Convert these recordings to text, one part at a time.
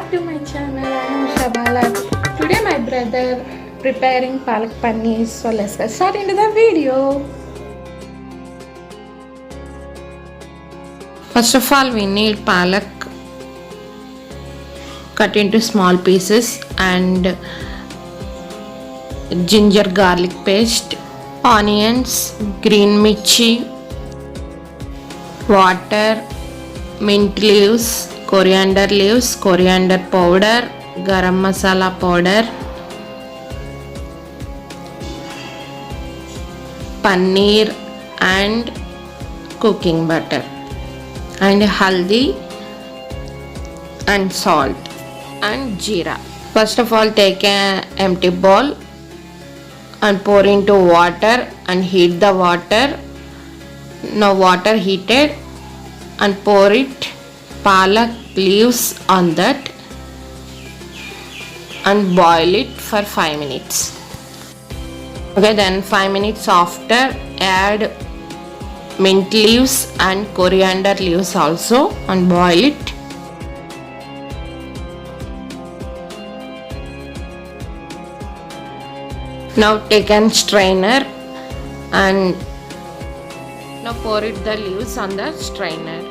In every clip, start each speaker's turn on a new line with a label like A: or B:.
A: back to my channel. I am Shabala. Today my brother preparing palak paneer. So let's get started into the video.
B: First of all, we need palak cut into small pieces and ginger garlic paste, onions, green mirchi, water, mint leaves, coriander powder, garam masala powder, paneer and cooking butter, and haldi and salt and jeera. First of all, take an empty bowl and pour into water and heat the water. Now water heated and pour it palak leaves on that and boil it for 5 minutes. Okay, then 5 minutes after add mint leaves and coriander leaves also and boil it. Now take a strainer and now pour it the leaves on the strainer.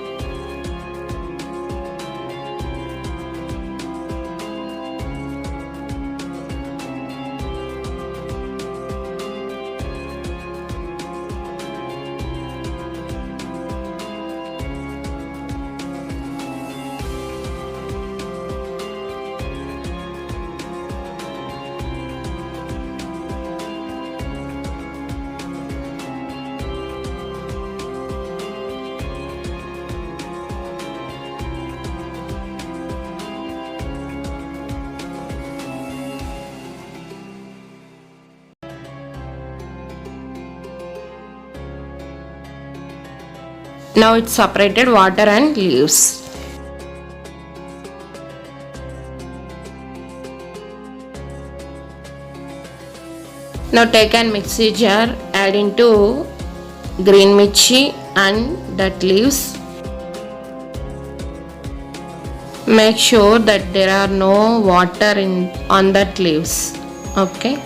B: Now it's separated water and leaves. Now take a mixie jar, add into green mirchi and that leaves. Make sure that there are no water on that leaves. Okay.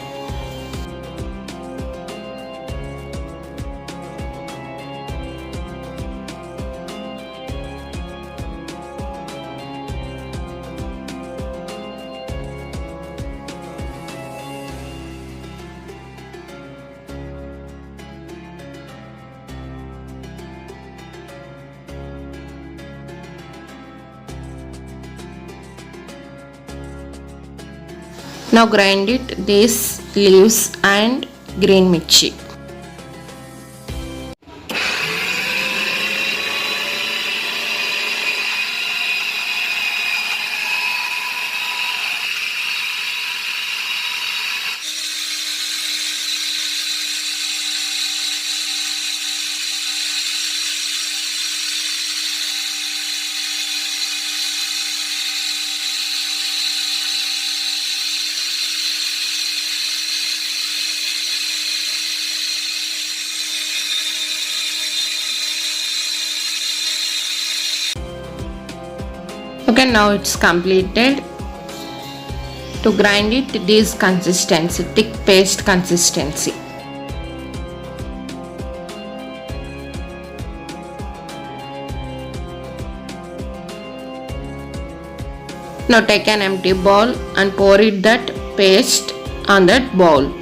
B: Now grind it, these leaves and green mirchi. Okay, now it's completed. To grind it, this consistency, thick paste consistency. Now take an empty bowl and pour it that paste on that bowl.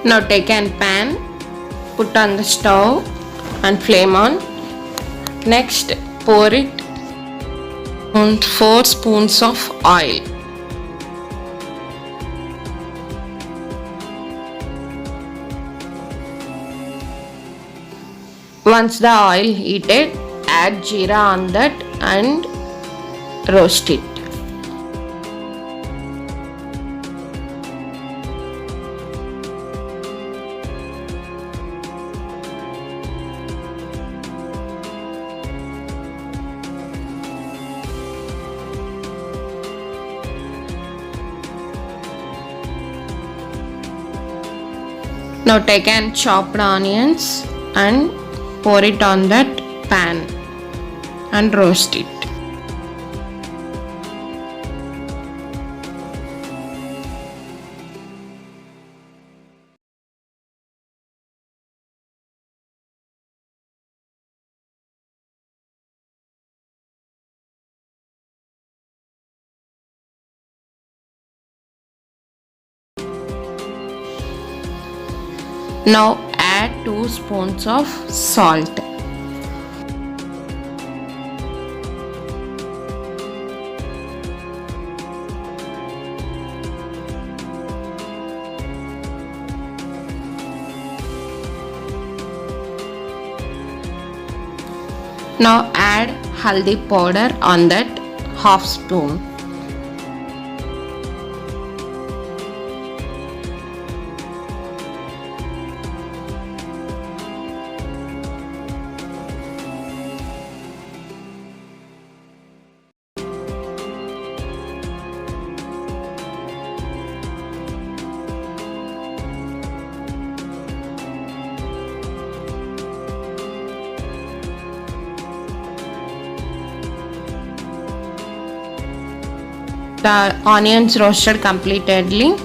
B: Now take an pan, put on the stove and flame on. Next pour it on 4 spoons of oil. Once the oil heated, add jeera on that and roast it. Now take an chopped onions and pour it on that pan and roast it. Now add 2 spoons of salt. Now add haldi powder on that half spoon. The onions roasted completely.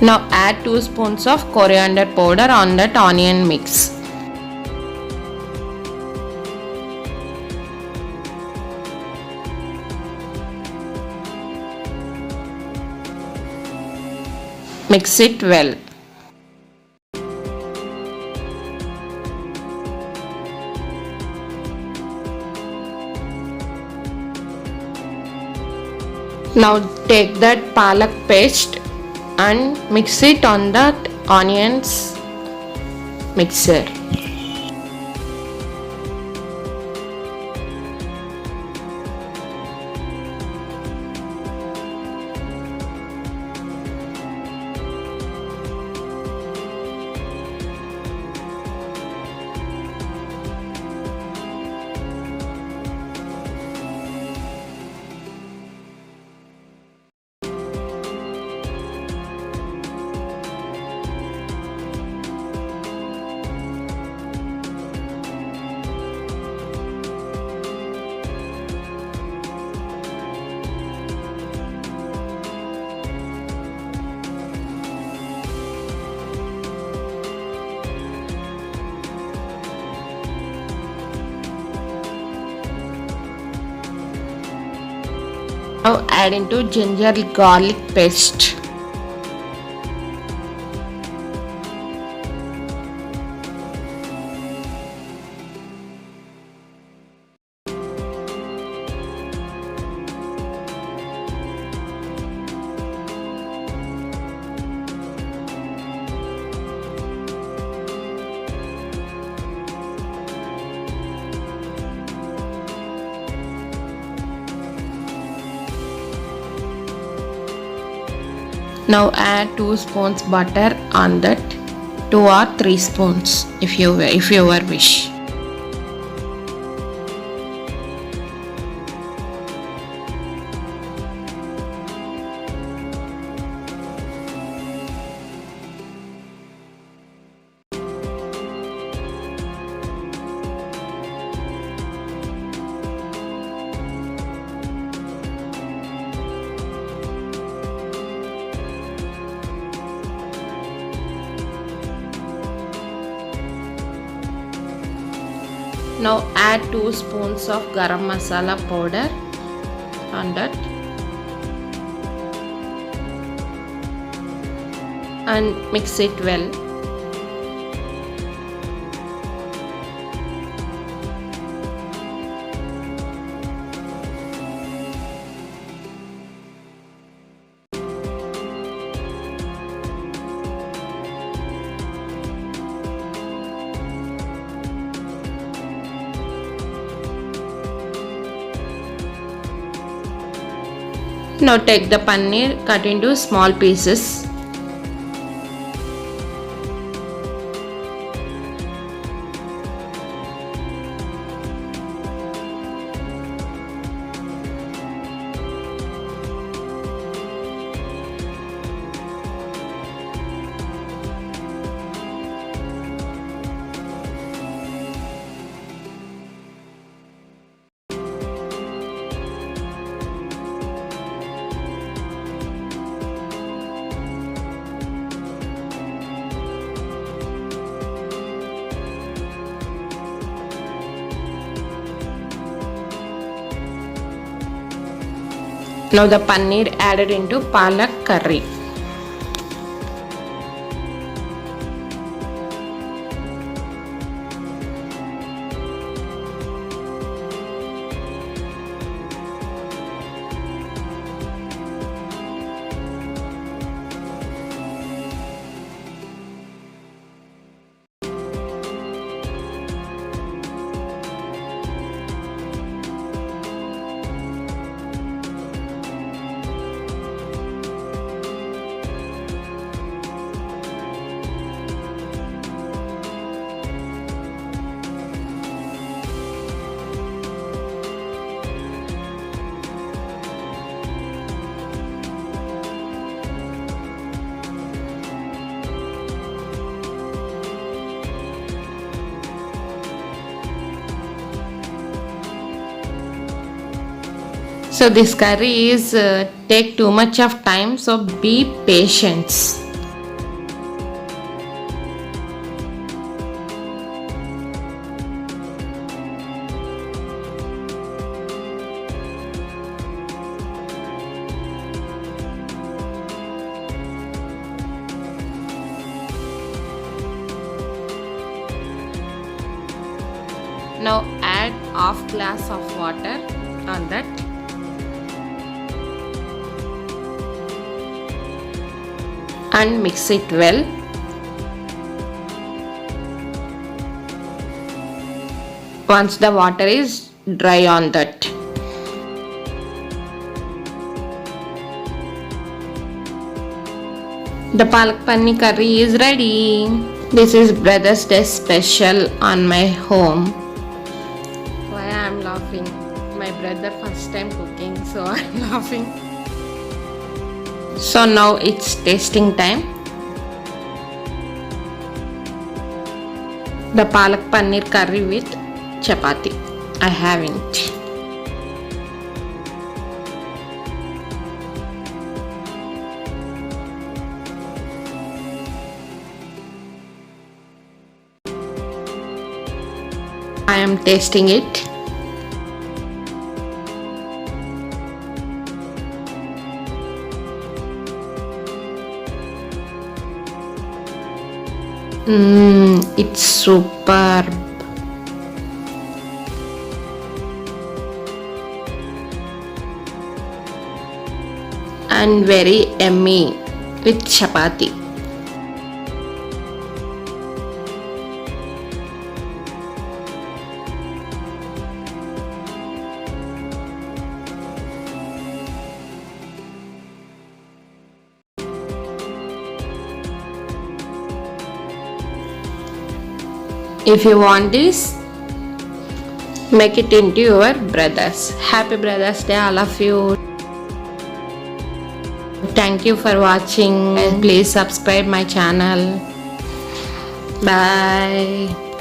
B: Now add 2 spoons of coriander powder on that onion mix. Mix it well. Now take that palak paste and mix it on that onions mixer. Now add into ginger garlic paste. Now add 2 spoons butter on that, 2 or 3 spoons if you wish. Now add 2 spoons of garam masala powder on that and mix it well. Now take the paneer, cut into small pieces. Now the paneer added into palak curry. So this curry is take too much of time, so be patient. Now add half glass of water on that. And mix it well. Once the water is dry on that. The palak paneer curry is ready. This is Brother's Day special on my home. Why I am laughing? My brother first time cooking, so I am laughing. So now it's tasting time. The palak paneer curry with chapati. I haven't. I am tasting it. It's superb. And very yummy with chapati. If you want this, make it into your brothers. Happy Brothers Day, all of you. Thank you for watching and please subscribe my channel. Bye.